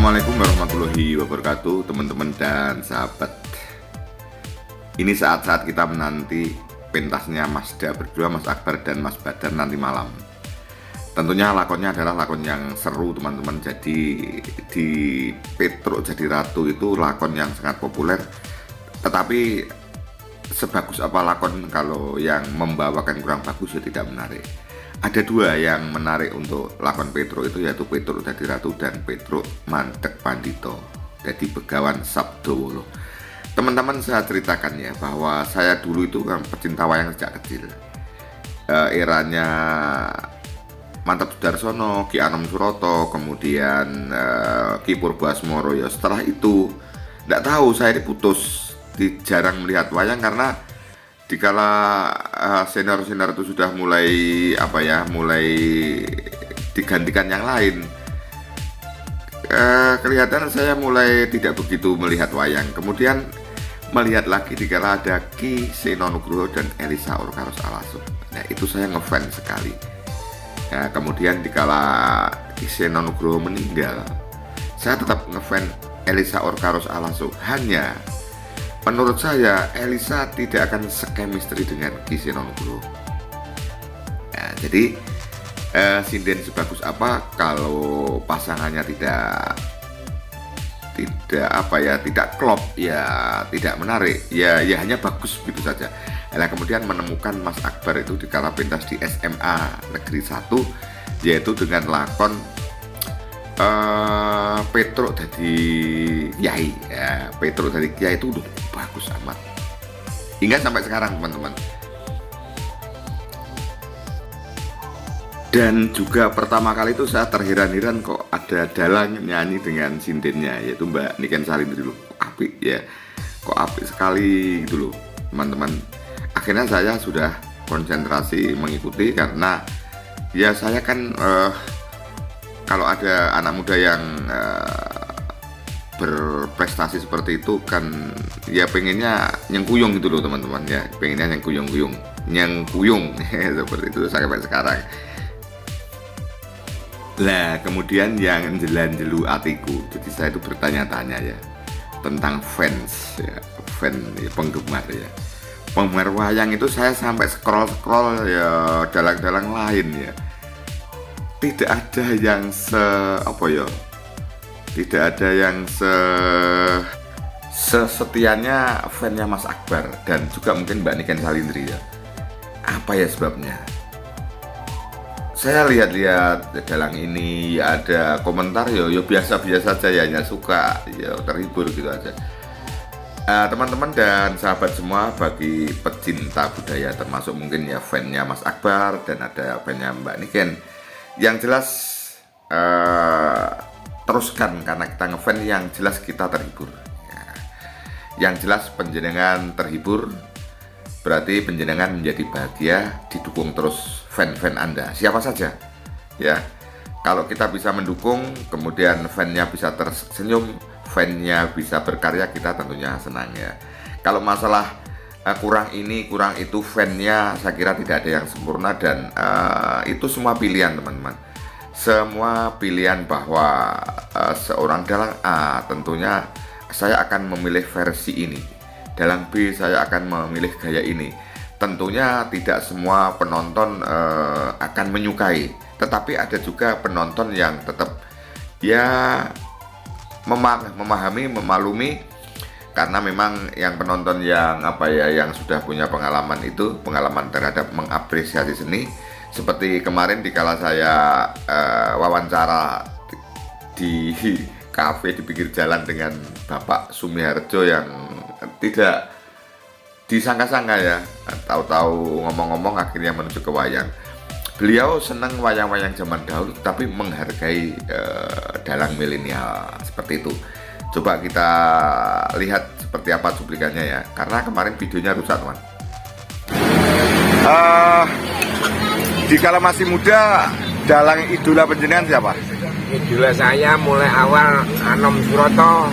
Assalamualaikum warahmatullahi wabarakatuh, teman-teman dan sahabat. Ini saat-saat kita menanti pentasnya Mazda berdua, Mas Akbar dan Mas Badar nanti malam. Tentunya lakonnya adalah lakon yang seru, teman-teman. Jadi di Petruk Jadi Ratu itu lakon yang sangat populer. Tetapi sebagus apa lakon kalau yang membawakan kurang bagus ya tidak menarik. Ada dua yang menarik untuk lakon Petruk itu, yaitu Petruk Dadi Ratu dan Petruk Mandeg Pandito. Jadi Begawan Sabdowolo. Teman-teman, saya ceritakan ya bahwa saya dulu itu kan pecinta wayang sejak kecil. Eranya Mantap Sudarsono, Ki Anom Suroto, kemudian Ki Purbasmoro. Ya setelah itu tidak tahu, saya ini putus, jarang melihat wayang karena dikala senior-senior itu sudah mulai mulai digantikan yang lain, kelihatan saya mulai tidak begitu melihat wayang. Kemudian melihat lagi dikala ada Ki Seno Nugroho dan Elisa Orkaros Alaso. Nah itu saya ngefans sekali. Nah, kemudian dikala Ki Seno Nugroho meninggal, saya tetap ngefans Elisa Orkaros Alaso. Hanya menurut saya Elisa tidak akan sekemistri dengan Ki Seno Nugroho. Nah, jadi sinden sebagus apa kalau pasangannya tidak klop, ya tidak menarik, ya hanya bagus begitu saja. Nah, kemudian menemukan Mas Akbar itu di kala pentas di SMA Negeri 1, yaitu dengan lakon Petruk Dadi Kyai. Ya, Petruk Dadi Kyai itu bagus amat hingga sampai sekarang, teman-teman. Dan juga pertama kali itu saya terheran-heran kok ada dalang nyanyi dengan sindennya, yaitu Mbak Niken Salindri dulu. Apik ya, kok apik sekali gitu loh, teman-teman. Akhirnya saya sudah konsentrasi mengikuti karena ya saya kan kalau ada anak muda yang berprestasi seperti itu kan ya pengennya nyengkuyung gitu loh, teman-teman ya, pengennya nyengkuyung seperti itu sampai sekarang. Lah kemudian yang jelan-jelu atiku, jadi saya itu bertanya-tanya ya tentang fans ya, penggemar ya, penggemar wayang itu. Saya sampai scroll ya dalang-dalang lain ya, tidak ada yang sesetianya fansnya Mas Akbar dan juga mungkin Mbak Niken Salindri ya. Apa ya sebabnya? Saya lihat-lihat dalang ini ya, ada komentar ya biasa-biasa saja, ya hanya suka ya terhibur gitu aja. Teman-teman dan sahabat semua, bagi pecinta budaya termasuk mungkin ya fansnya Mas Akbar dan ada fansnya Mbak Niken, yang jelas teruskan karena kita ngefans, yang jelas kita terhibur ya. Yang jelas penjenengan terhibur berarti penjenengan menjadi bahagia, didukung terus fan-fan Anda siapa saja ya. Kalau kita bisa mendukung, kemudian fan-nya bisa tersenyum, fan-nya bisa berkarya, kita tentunya senang ya. Kalau masalah kurang ini kurang itu, fan-nya saya kira tidak ada yang sempurna, dan itu semua pilihan, teman-teman. Semua pilihan bahwa seorang dalang A tentunya saya akan memilih versi ini, dalang B saya akan memilih gaya ini. Tentunya tidak semua penonton akan menyukai, tetapi ada juga penonton yang tetap ya memahami, memaklumi, karena memang yang penonton yang yang sudah punya pengalaman terhadap mengapresiasi seni. Seperti kemarin dikala saya wawancara di kafe di pinggir jalan dengan Bapak Sumiharjo yang tidak disangka-sangka ya, tahu-tahu ngomong-ngomong akhirnya menuju ke wayang. Beliau senang wayang-wayang zaman dahulu tapi menghargai dalang milenial seperti itu. Coba kita lihat seperti apa cuplikannya ya, karena kemarin videonya rusak, teman. Dikala masih muda, dalang idola penjenengan siapa? Idola saya mulai awal Anom Suroto,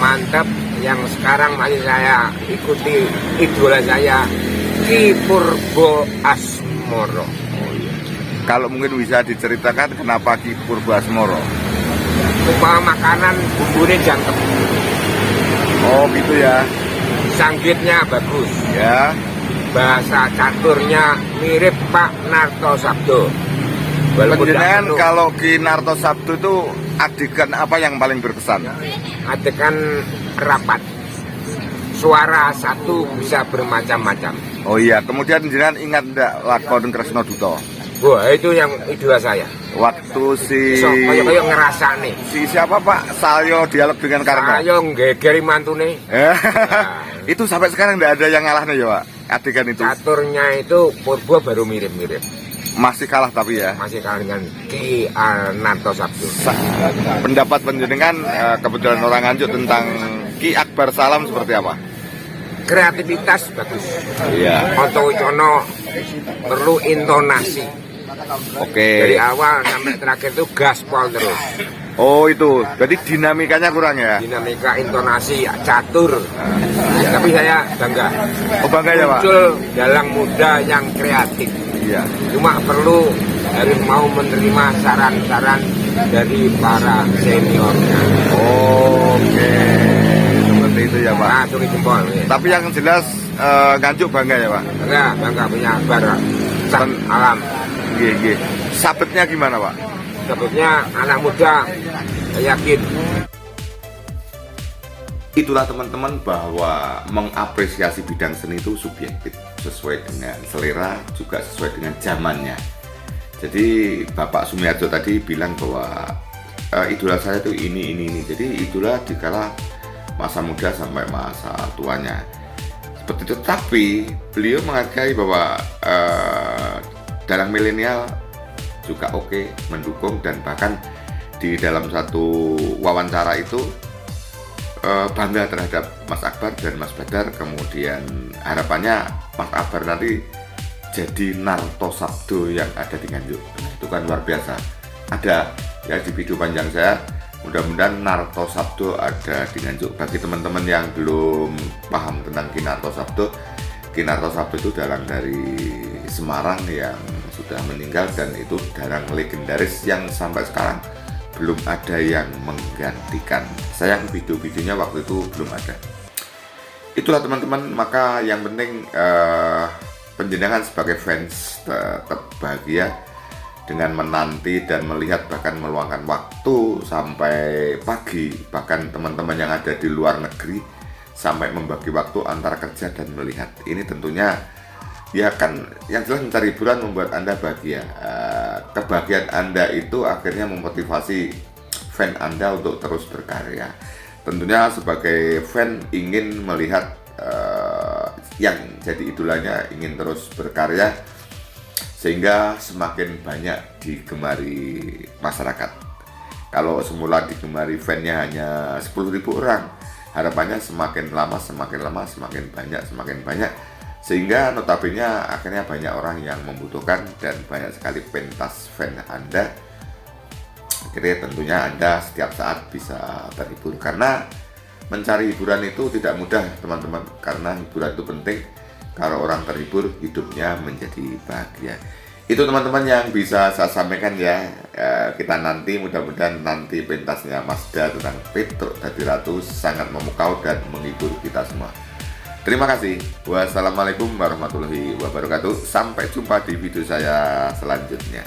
mantap. Yang sekarang masih saya ikuti idola saya Ki Purbasmoro. Kalau mungkin bisa diceritakan kenapa Ki Purbasmoro? umpama makanan bumbunya jangkep, Oh gitu ya. sanggitnya bagus, Ya. bahasa caturnya mirip Pak Narto Sabdo. Walaupun Penjenengan tidak penuh, kalau Ki Narto Sabdo itu adegan apa yang paling berkesan? adegan rapat, suara satu bisa bermacam-macam. Oh iya, kemudian jenengan ingat enggak lakon Kresna Duta? Wah, itu yang idola saya. Waktu So, kayak ngerasa nih. si siapa Pak Salyo dialog dengan Karno. Saya ngegeri mantune. Itu sampai sekarang enggak ada yang ngalahnya ya Pak, adegan itu. Caturnya itu Purbo baru mirip-mirip. Masih kalah tapi ya. Masih kalah dengan Ki Narto Sabdo. Pendapat penjenengan kebetulan orang Nganjuk tentang Ki Akbar Salam seperti apa? Kreativitas bagus. Iya. Onto Wicono perlu intonasi. Dari Oke. awal sampai terakhir itu gaspol terus. Oh itu, jadi dinamikanya kurang ya? Dinamika, intonasi, catur. Tapi saya bangga. Oh bangga ya Pak? Muncul dalang muda yang kreatif. Iya. Cuma perlu harus mau menerima saran-saran dari para seniornya. Oke, seperti itu ya Pak. Nah, turi jempol. Ya. Tapi yang jelas Nganjuk bangga ya Pak? Bangga punya Akbar sang alam. Gih. Sabetnya gimana Pak? Sebutnya anak muda, saya yakin. Itulah teman-teman bahwa mengapresiasi bidang seni itu subjektif, sesuai dengan selera juga sesuai dengan zamannya. Jadi Bapak Sumiarjo tadi bilang bahwa idola saya itu ini. Jadi idola dikala masa muda sampai masa tuanya. Seperti itu, tapi beliau menghargai bahwa dalang milenial juga oke, mendukung, dan bahkan di dalam satu wawancara itu bangga terhadap Mas Akbar dan Mas Badar. Kemudian harapannya Mas Akbar nanti jadi Narto Sabdo yang ada di Nganjuk. Nah, itu kan luar biasa. Ada ya di video panjang saya, mudah-mudahan Narto Sabdo ada di Nganjuk. Bagi teman-teman yang belum paham tentang Ki Narto Sabdo, Ki Narto Sabdo itu dalang dari Semarang yang sudah meninggal, dan itu dalang legendaris yang sampai sekarang belum ada yang menggantikan. Sayang video-videonya waktu itu belum ada. Itulah teman-teman, maka yang penting penjenengan sebagai fans tetap bahagia dengan menanti dan melihat, bahkan meluangkan waktu sampai pagi, bahkan teman-teman yang ada di luar negeri sampai membagi waktu antara kerja dan melihat. Ini tentunya ya kan yang jelas mencari hiburan membuat Anda bahagia. Kebahagiaan Anda itu akhirnya memotivasi fan Anda untuk terus berkarya. Tentunya sebagai fan ingin melihat yang jadi idolanya ingin terus berkarya sehingga semakin banyak digemari masyarakat. Kalau semula digemari fannya hanya 10.000 orang, harapannya semakin lama semakin banyak, sehingga notabene akhirnya banyak orang yang membutuhkan dan banyak sekali pentas fan Anda. Akhirnya tentunya Anda setiap saat bisa terhibur, karena mencari hiburan itu tidak mudah teman-teman, karena hiburan itu penting. Kalau orang terhibur, hidupnya menjadi bahagia. Itu teman-teman yang bisa saya sampaikan ya. Kita nanti mudah-mudahan nanti pentasnya Mazda tentang Petruk Dadi Ratu sangat memukau dan menghibur kita semua. Terima kasih. Wassalamualaikum warahmatullahi wabarakatuh. Sampai jumpa di video saya selanjutnya.